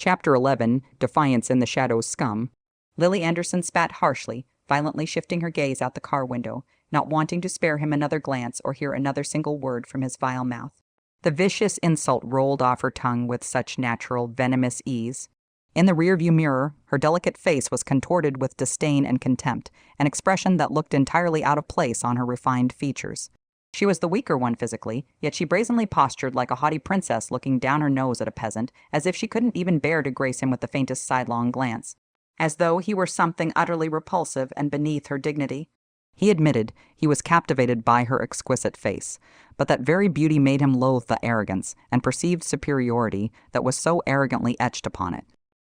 Chapter 11, Defiance in the Shadows Scum. Lily Anderson spat harshly, violently shifting her gaze out the car window, not wanting to spare him another glance or hear another single word from his vile mouth. The vicious insult rolled off her tongue with such natural, venomous ease. In the rearview mirror, her delicate face was contorted with disdain and contempt, an expression that looked entirely out of place on her refined features. She was the weaker one physically, yet she brazenly postured like a haughty princess looking down her nose at a peasant, as if she couldn't even bear to grace him with the faintest sidelong glance. As though he were something utterly repulsive and beneath her dignity. He admitted he was captivated by her exquisite face, but that very beauty made him loathe the arrogance and perceived superiority that was so arrogantly etched upon it.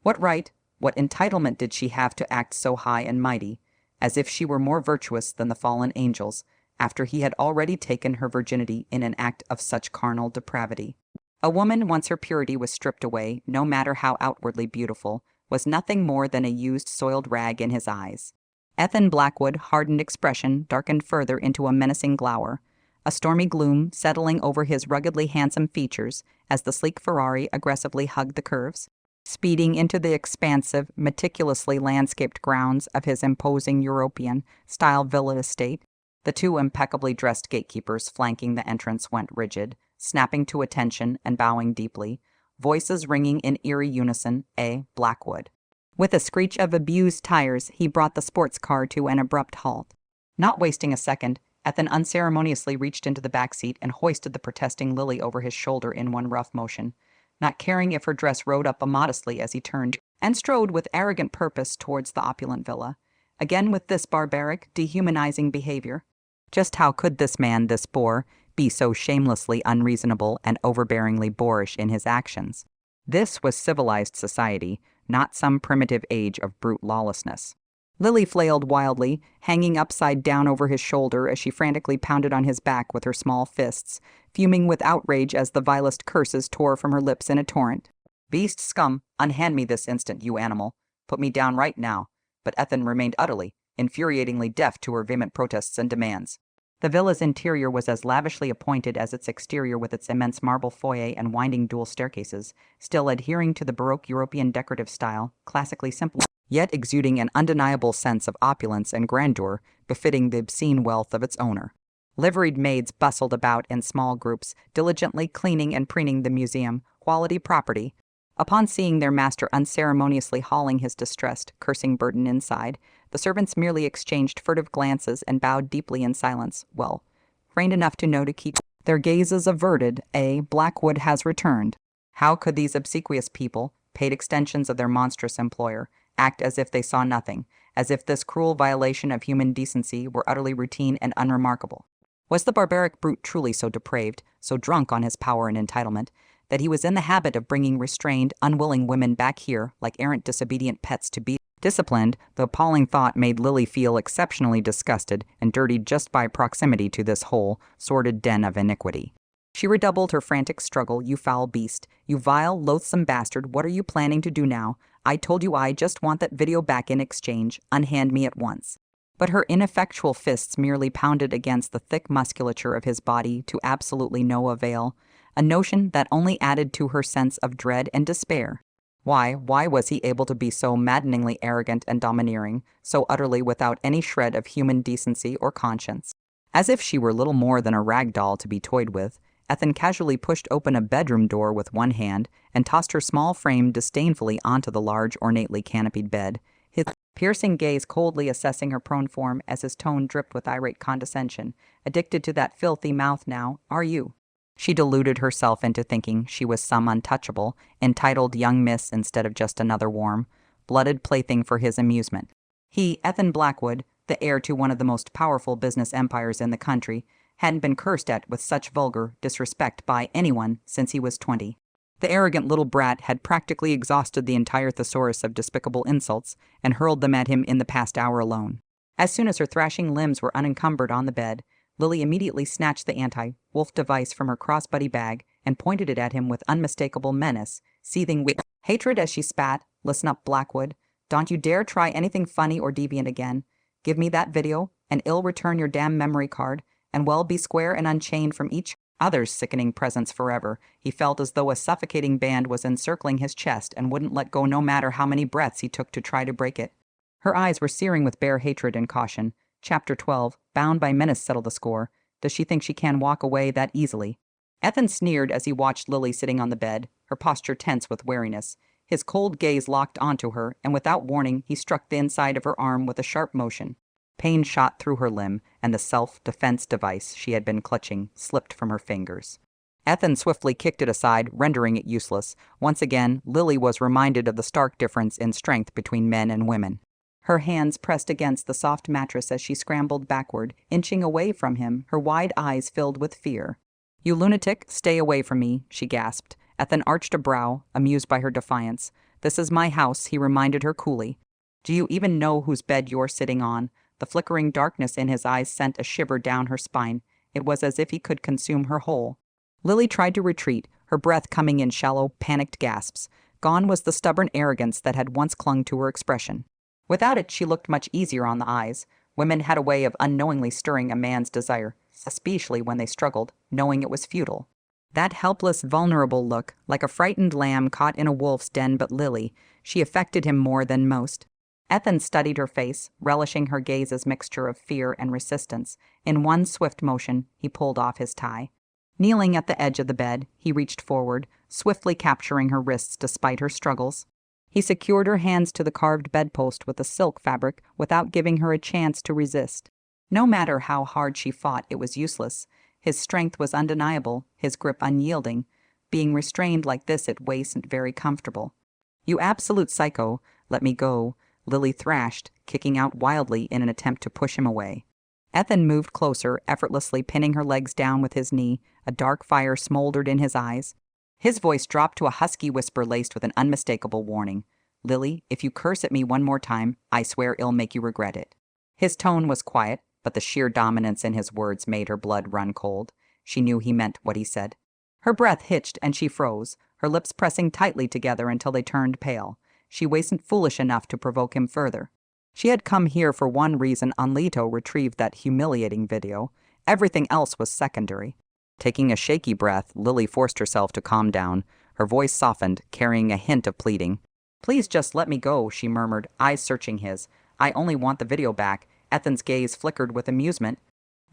What right, what entitlement did she have to act so high and mighty, as if she were more virtuous than the fallen angels, after he had already taken her virginity in an act of such carnal depravity? A woman, once her purity was stripped away, no matter how outwardly beautiful, was nothing more than a used, soiled rag in his eyes. Ethan Blackwood's hardened expression darkened further into a menacing glower, a stormy gloom settling over his ruggedly handsome features as the sleek Ferrari aggressively hugged the curves, speeding into the expansive, meticulously landscaped grounds of his imposing European-style villa estate. The two impeccably dressed gatekeepers flanking the entrance went rigid, snapping to attention and bowing deeply, voices ringing in eerie unison, A. Blackwood. With a screech of abused tires, he brought the sports car to an abrupt halt. Not wasting a second, Ethan unceremoniously reached into the back seat and hoisted the protesting Lily over his shoulder in one rough motion, not caring if her dress rode up immodestly as he turned and strode with arrogant purpose towards the opulent villa, again with this barbaric, dehumanizing behavior. Just how could this man, this boor, be so shamelessly unreasonable and overbearingly boorish in his actions? This was civilized society, not some primitive age of brute lawlessness. Lily flailed wildly, hanging upside down over his shoulder as she frantically pounded on his back with her small fists, fuming with outrage as the vilest curses tore from her lips in a torrent. "Beast, scum, unhand me this instant, you animal. Put me down right now." But Ethan remained utterly, infuriatingly deaf to her vehement protests and demands. The villa's interior was as lavishly appointed as its exterior, with its immense marble foyer and winding dual staircases, still adhering to the Baroque European decorative style, classically simple, yet exuding an undeniable sense of opulence and grandeur befitting the obscene wealth of its owner. Liveried maids bustled about in small groups, diligently cleaning and preening the museum, quality property. Upon seeing their master unceremoniously hauling his distressed, cursing burden inside, the servants merely exchanged furtive glances and bowed deeply in silence, trained enough to know to keep their gazes averted. A. Blackwood has returned. How could these obsequious people, paid extensions of their monstrous employer, act as if they saw nothing, as if this cruel violation of human decency were utterly routine and unremarkable? Was the barbaric brute truly so depraved, so drunk on his power and entitlement, that he was in the habit of bringing restrained, unwilling women back here like errant disobedient pets to be disciplined? The appalling thought made Lily feel exceptionally disgusted and dirtied just by proximity to this whole, sordid den of iniquity. She redoubled her frantic struggle. "You foul beast, you vile, loathsome bastard, what are you planning to do now? I told you I just want that video back in exchange. Unhand me at once." But her ineffectual fists merely pounded against the thick musculature of his body to absolutely no avail, a notion that only added to her sense of dread and despair. Why was he able to be so maddeningly arrogant and domineering, so utterly without any shred of human decency or conscience? As if she were little more than a rag doll to be toyed with, Ethan casually pushed open a bedroom door with one hand and tossed her small frame disdainfully onto the large, ornately canopied bed, his piercing gaze coldly assessing her prone form as his tone dripped with irate condescension. "Addicted to that filthy mouth now, are you?" She deluded herself into thinking she was some untouchable, entitled young miss instead of just another warm, blooded plaything for his amusement. He, Ethan Blackwood, the heir to one of the most powerful business empires in the country, hadn't been cursed at with such vulgar disrespect by anyone since he was 20. The arrogant little brat had practically exhausted the entire thesaurus of despicable insults and hurled them at him in the past hour alone. As soon as her thrashing limbs were unencumbered on the bed, Lily immediately snatched the anti-wolf device from her crossbody bag and pointed it at him with unmistakable menace, seething with hatred as she spat. "Listen up, Blackwood. Don't you dare try anything funny or deviant again. Give me that video, and I'll return your damn memory card, and be square and unchained from each Others' sickening presence forever. He felt as though a suffocating band was encircling his chest and wouldn't let go no matter how many breaths he took to try to break it. Her eyes were searing with bare hatred and caution. Chapter 12. Bound by menace settle the score. Does she think she can walk away that easily? Ethan sneered as he watched Lily sitting on the bed, her posture tense with wariness. His cold gaze locked onto her, and without warning, he struck the inside of her arm with a sharp motion. Pain shot through her limb, and the self-defense device she had been clutching slipped from her fingers. Ethan swiftly kicked it aside, rendering it useless. Once again, Lily was reminded of the stark difference in strength between men and women. Her hands pressed against the soft mattress as she scrambled backward, inching away from him, her wide eyes filled with fear. "You lunatic, stay away from me," she gasped. Ethan arched a brow, amused by her defiance. "This is my house," he reminded her coolly. "Do you even know whose bed you're sitting on?" The flickering darkness in his eyes sent a shiver down her spine. It was as if he could consume her whole. Lily tried to retreat, her breath coming in shallow, panicked gasps. Gone was the stubborn arrogance that had once clung to her expression. Without it, she looked much easier on the eyes. Women had a way of unknowingly stirring a man's desire, especially when they struggled, knowing it was futile. That helpless, vulnerable look, like a frightened lamb caught in a wolf's den, but Lily, she affected him more than most. Ethan studied her face, relishing her gaze's mixture of fear and resistance. In one swift motion, he pulled off his tie. Kneeling at the edge of the bed, he reached forward, swiftly capturing her wrists despite her struggles. He secured her hands to the carved bedpost with the silk fabric without giving her a chance to resist. No matter how hard she fought, it was useless. His strength was undeniable, his grip unyielding. Being restrained like this at wasn't very comfortable. "You absolute psycho, let me go," Lily thrashed, kicking out wildly in an attempt to push him away. Ethan moved closer, effortlessly pinning her legs down with his knee. A dark fire smoldered in his eyes. His voice dropped to a husky whisper laced with an unmistakable warning. "Lily, if you curse at me one more time, I swear it'll make you regret it." His tone was quiet, but the sheer dominance in his words made her blood run cold. She knew he meant what he said. Her breath hitched and she froze, her lips pressing tightly together until they turned pale. She wasn't foolish enough to provoke him further. She had come here for one reason. Anlito retrieved that humiliating video. Everything else was secondary. Taking a shaky breath, Lily forced herself to calm down. Her voice softened, carrying a hint of pleading. "Please just let me go," she murmured, eyes searching his. "I only want the video back." Ethan's gaze flickered with amusement.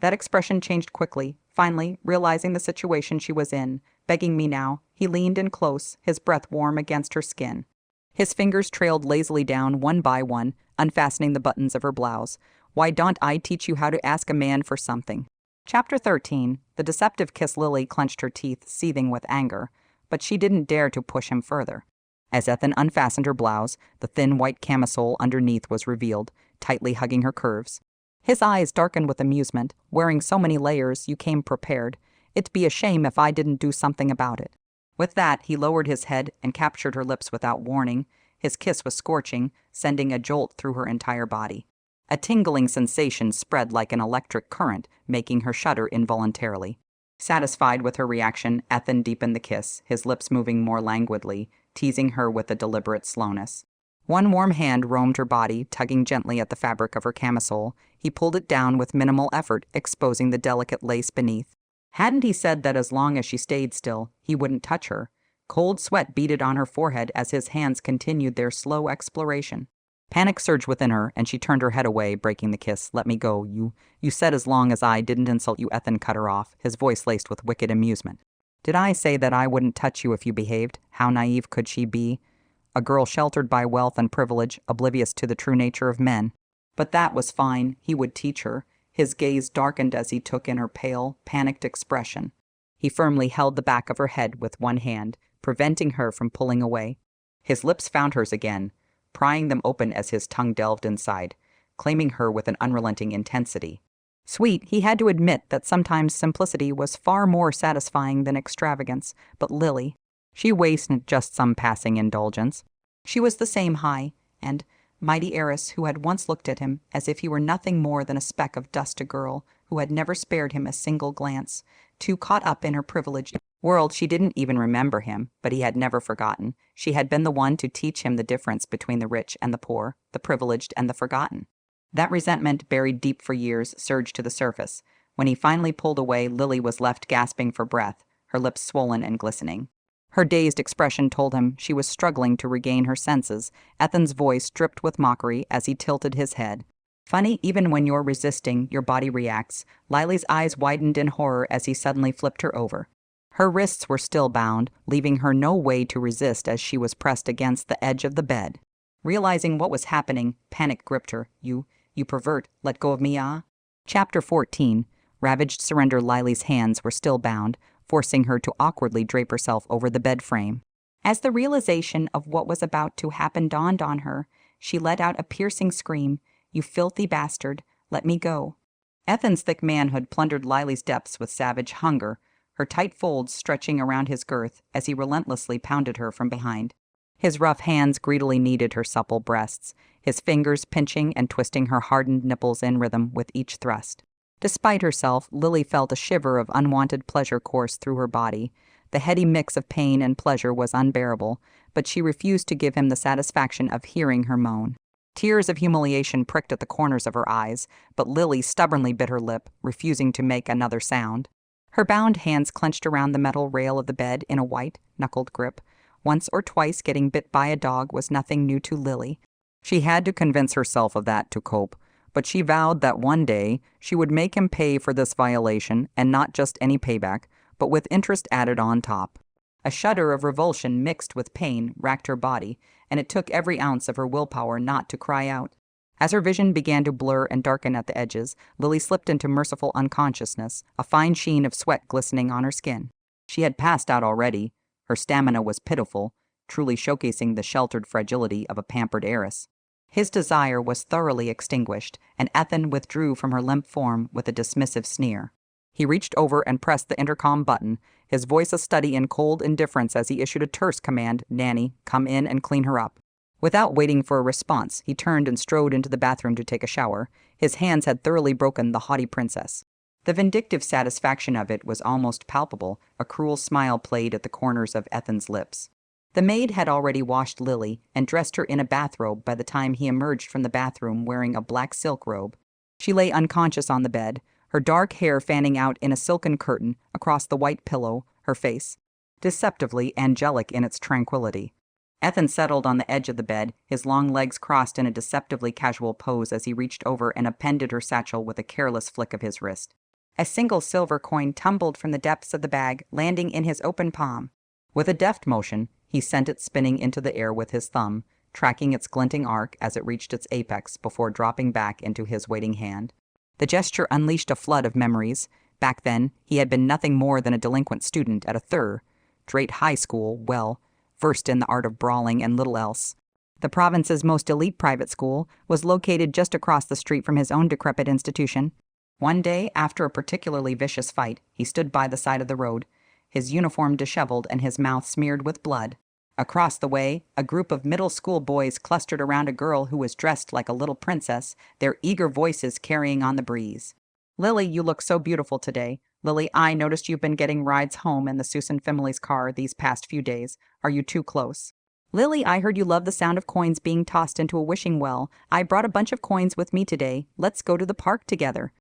That expression changed quickly, finally, realizing the situation she was in. "Begging me now." He leaned in close, his breath warm against her skin. His fingers trailed lazily down one by one, unfastening the buttons of her blouse. "Why don't I teach you how to ask a man for something?" Chapter 13. The deceptive kiss. Lily clenched her teeth, seething with anger, but she didn't dare to push him further. As Ethan unfastened her blouse, the thin white camisole underneath was revealed, tightly hugging her curves. His eyes darkened with amusement. "Wearing so many layers, you came prepared. It'd be a shame if I didn't do something about it." With that, he lowered his head and captured her lips without warning. His kiss was scorching, sending a jolt through her entire body. A tingling sensation spread like an electric current, making her shudder involuntarily. Satisfied with her reaction, Ethan deepened the kiss, his lips moving more languidly, teasing her with a deliberate slowness. One warm hand roamed her body, tugging gently at the fabric of her camisole. He pulled it down with minimal effort, exposing the delicate lace beneath. Hadn't he said that as long as she stayed still, he wouldn't touch her? Cold sweat beaded on her forehead as his hands continued their slow exploration. Panic surged within her, and she turned her head away, breaking the kiss. "Let me go. You said as long as I didn't insult you." Ethan cut her off, his voice laced with wicked amusement. "Did I say that I wouldn't touch you if you behaved?" How naive could she be? A girl sheltered by wealth and privilege, oblivious to the true nature of men. But that was fine. He would teach her. His gaze darkened as he took in her pale, panicked expression. He firmly held the back of her head with one hand, preventing her from pulling away. His lips found hers again, prying them open as his tongue delved inside, claiming her with an unrelenting intensity. Sweet, he had to admit that sometimes simplicity was far more satisfying than extravagance, but Lily, she wasted just some passing indulgence. She was the same high and mighty heiress who had once looked at him as if he were nothing more than a speck of dust, a girl who had never spared him a single glance. Too caught up in her privileged world, she didn't even remember him, but he had never forgotten. She had been the one to teach him the difference between the rich and the poor, the privileged and the forgotten. That resentment, buried deep for years, surged to the surface. When he finally pulled away, Lily was left gasping for breath, her lips swollen and glistening. Her dazed expression told him she was struggling to regain her senses. Ethan's voice dripped with mockery as he tilted his head. Funny, even when you're resisting, your body reacts. Lily's eyes widened in horror as he suddenly flipped her over. Her wrists were still bound, leaving her no way to resist as she was pressed against the edge of the bed. Realizing what was happening, panic gripped her. You pervert, let go of me, ah? Chapter 14. Ravaged surrender. Lily's hands were still bound, forcing her to awkwardly drape herself over the bed frame. As the realization of what was about to happen dawned on her, she let out a piercing scream. You filthy bastard, let me go. Ethan's thick manhood plundered Lily's depths with savage hunger, her tight folds stretching around his girth as he relentlessly pounded her from behind. His rough hands greedily kneaded her supple breasts, his fingers pinching and twisting her hardened nipples in rhythm with each thrust. Despite herself, Lily felt a shiver of unwanted pleasure course through her body. The heady mix of pain and pleasure was unbearable, but she refused to give him the satisfaction of hearing her moan. Tears of humiliation pricked at the corners of her eyes, but Lily stubbornly bit her lip, refusing to make another sound. Her bound hands clenched around the metal rail of the bed in a white, knuckled grip. Once or twice getting bit by a dog was nothing new to Lily. She had to convince herself of that to cope, but she vowed that one day she would make him pay for this violation, and not just any payback, but with interest added on top. A shudder of revulsion mixed with pain racked her body, and it took every ounce of her willpower not to cry out. As her vision began to blur and darken at the edges, Lily slipped into merciful unconsciousness, a fine sheen of sweat glistening on her skin. She had passed out already. Her stamina was pitiful, truly showcasing the sheltered fragility of a pampered heiress. His desire was thoroughly extinguished, and Ethan withdrew from her limp form with a dismissive sneer. He reached over and pressed the intercom button, his voice a study in cold indifference as he issued a terse command, "Nanny, come in and clean her up." Without waiting for a response, he turned and strode into the bathroom to take a shower. His hands had thoroughly broken the haughty princess. The vindictive satisfaction of it was almost palpable. A cruel smile played at the corners of Ethan's lips. The maid had already washed Lily and dressed her in a bathrobe by the time he emerged from the bathroom wearing a black silk robe. She lay unconscious on the bed, her dark hair fanning out in a silken curtain across the white pillow, her face deceptively angelic in its tranquility. Ethan settled on the edge of the bed, his long legs crossed in a deceptively casual pose as he reached over and appended her satchel with a careless flick of his wrist. A single silver coin tumbled from the depths of the bag, landing in his open palm. With a deft motion, he sent it spinning into the air with his thumb, tracking its glinting arc as it reached its apex before dropping back into his waiting hand. The gesture unleashed a flood of memories. Back then, he had been nothing more than a delinquent student at a Drake High School, versed in the art of brawling and little else. The province's most elite private school was located just across the street from his own decrepit institution. One day, after a particularly vicious fight, he stood by the side of the road, his uniform disheveled and his mouth smeared with blood. Across the way, a group of middle school boys clustered around a girl who was dressed like a little princess, their eager voices carrying on the breeze. "Lily, you look so beautiful today. Lily, I noticed you've been getting rides home in the Susan family's car these past few days. Are you too close? Lily, I heard you love the sound of coins being tossed into a wishing well. I brought a bunch of coins with me today. Let's go to the park together."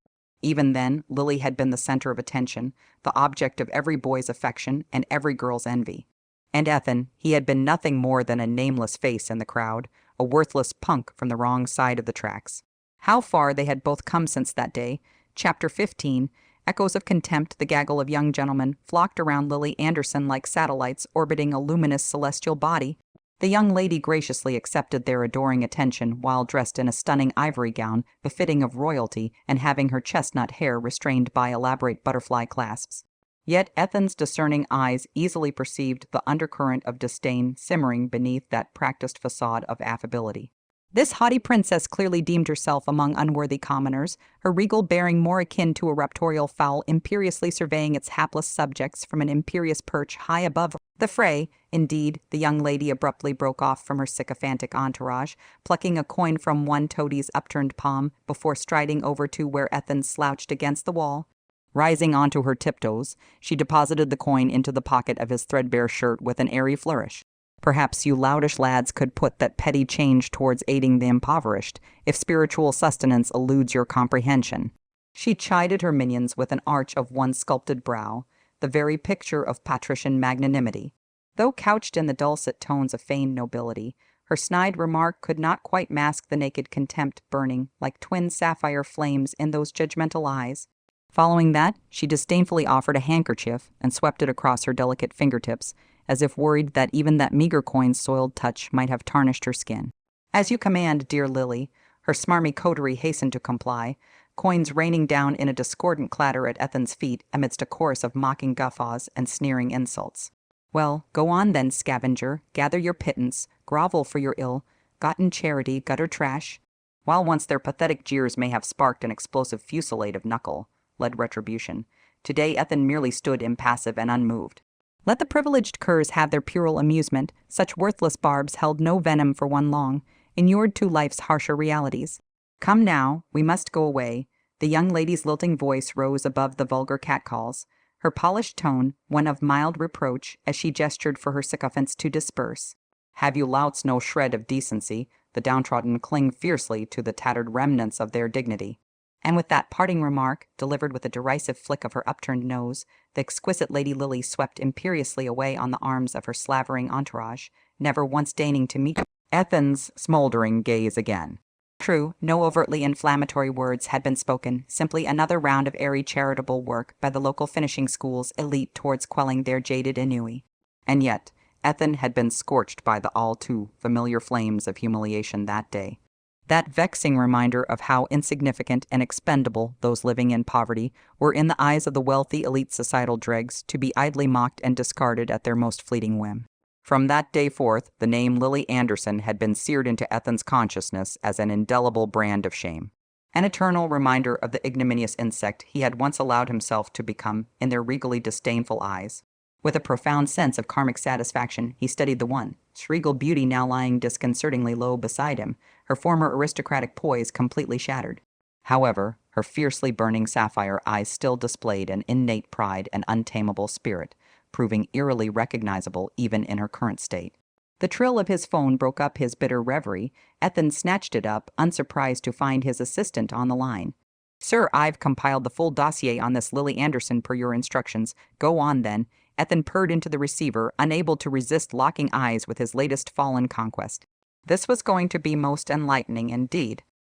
Even then, Lily had been the center of attention, the object of every boy's affection and every girl's envy. And Ethan, he had been nothing more than a nameless face in the crowd, a worthless punk from the wrong side of the tracks. How far they had both come since that day. Chapter 15. Echoes of contempt, the gaggle of young gentlemen, flocked around Lily Anderson like satellites orbiting a luminous celestial body. The young lady graciously accepted their adoring attention while dressed in a stunning ivory gown befitting of royalty and having her chestnut hair restrained by elaborate butterfly clasps. Yet Ethan's discerning eyes easily perceived the undercurrent of disdain simmering beneath that practiced facade of affability. This haughty princess clearly deemed herself among unworthy commoners, her regal bearing more akin to a raptorial fowl imperiously surveying its hapless subjects from an imperious perch high above the fray. Indeed, the young lady abruptly broke off from her sycophantic entourage, plucking a coin from one toady's upturned palm before striding over to where Ethan slouched against the wall. Rising onto her tiptoes, she deposited the coin into the pocket of his threadbare shirt with an airy flourish. "Perhaps you loutish lads could put that petty change towards aiding the impoverished, if spiritual sustenance eludes your comprehension." She chided her minions with an arch of one sculpted brow, the very picture of patrician magnanimity. Though couched in the dulcet tones of feigned nobility, her snide remark could not quite mask the naked contempt burning like twin sapphire flames in those judgmental eyes. Following that, she disdainfully offered a handkerchief and swept it across her delicate fingertips, as if worried that even that meager coin's soiled touch might have tarnished her skin. "As you command, dear Lily," her smarmy coterie hastened to comply, coins raining down in a discordant clatter at Ethan's feet amidst a chorus of mocking guffaws and sneering insults. "Well, go on then, scavenger, gather your pittance, grovel for your ill-gotten charity, gutter trash." While once their pathetic jeers may have sparked an explosive fusillade of knuckle-led retribution, today Ethan merely stood impassive and unmoved. Let the privileged curs have their puerile amusement, such worthless barbs held no venom for one long, inured to life's harsher realities. "Come now, we must go away." The young lady's lilting voice rose above the vulgar catcalls, her polished tone one of mild reproach as she gestured for her sycophants to disperse. "Have you louts no shred of decency? The downtrodden cling fiercely to the tattered remnants of their dignity." And with that parting remark, delivered with a derisive flick of her upturned nose, the exquisite Lady Lily swept imperiously away on the arms of her slavering entourage, never once deigning to meet Ethan's smoldering gaze again. True, no overtly inflammatory words had been spoken, simply another round of airy charitable work by the local finishing school's elite towards quelling their jaded ennui. And yet, Ethan had been scorched by the all-too-familiar flames of humiliation that day. That vexing reminder of how insignificant and expendable those living in poverty were in the eyes of the wealthy elite societal dregs to be idly mocked and discarded at their most fleeting whim. From that day forth, the name Lily Anderson had been seared into Ethan's consciousness as an indelible brand of shame. An eternal reminder of the ignominious insect he had once allowed himself to become in their regally disdainful eyes. With a profound sense of karmic satisfaction, he studied the once regal beauty now lying disconcertingly low beside him, her former aristocratic poise completely shattered. However, her fiercely burning sapphire eyes still displayed an innate pride and untamable spirit, proving eerily recognizable even in her current state. The trill of his phone broke up his bitter reverie. Ethan snatched it up, unsurprised to find his assistant on the line. "Sir, I've compiled the full dossier on this Lily Anderson per your instructions. Go on, then." Ethan purred into the receiver, unable to resist locking eyes with his latest fallen conquest. This was going to be most enlightening indeed.